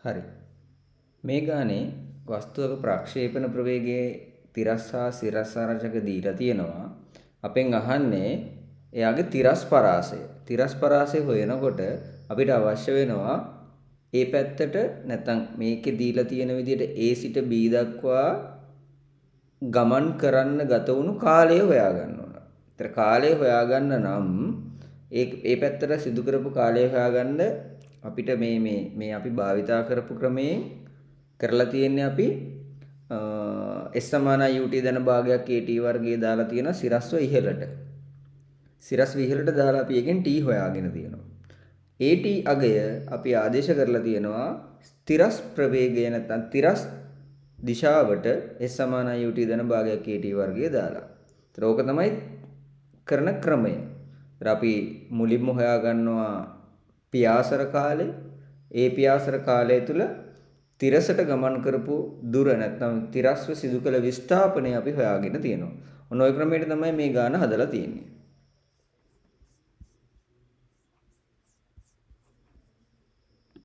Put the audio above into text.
හරි. මේ ගානේ වස්තුවක ප්‍රක්ෂේපණ ප්‍රවේගයේ තිරස් හා සිරස් ආරචක දීලා තියෙනවා. අපෙන් අහන්නේ එයාගේ තිරස් පරාසය. තිරස් පරාසය හොයනකොට අපිට අවශ්‍ය වෙනවා ඒ පැත්තට නැත්නම් මේකේ දීලා තියෙන විදිහට A සිට B දක්වා ගමන් කරන්න ගත වුණු කාලය හොයාගන්න ඕන. ඒතර කාලය හොයාගන්න නම් ඒ පැත්තට සිදු කරපු කාලය හොයාගන්න අපිට මේ අපි භාවිතා කරපු ක්‍රමයෙන් කරලා තියෙන්නේ අපි S සමානයි UT ධන භාගයක් AT වර්ගයේ දාලා තියෙන සිරස්ව ඉහළට. සිරස් ඉහළට දාලා අපි එකෙන් T හොයාගෙන තියෙනවා. AT අගය අපි ආදේශ කරලා තියෙනවා තිරස් ප්‍රවේගය නැත්නම් තිරස් දිශාවට S සමානයි UT ධන භාගයක් AT වර්ගයේ දාලා. ඒතර ඕක තමයි කරන ක්‍රමය. ඒතර අපි මුලින්ම හොයා ගන්නවා පියාසර කාලය. ඒ පියාසර කාලය තුල තිරසට ගමන් කරපු දුර නැත්නම් තිරස්ව සිදු කළ විස්ථාපනය අපි හොයාගෙන තියෙනවා. ඔන්න ඔය ක්‍රමයට තමයි මේ ගාන හදලා තියෙන්නේ.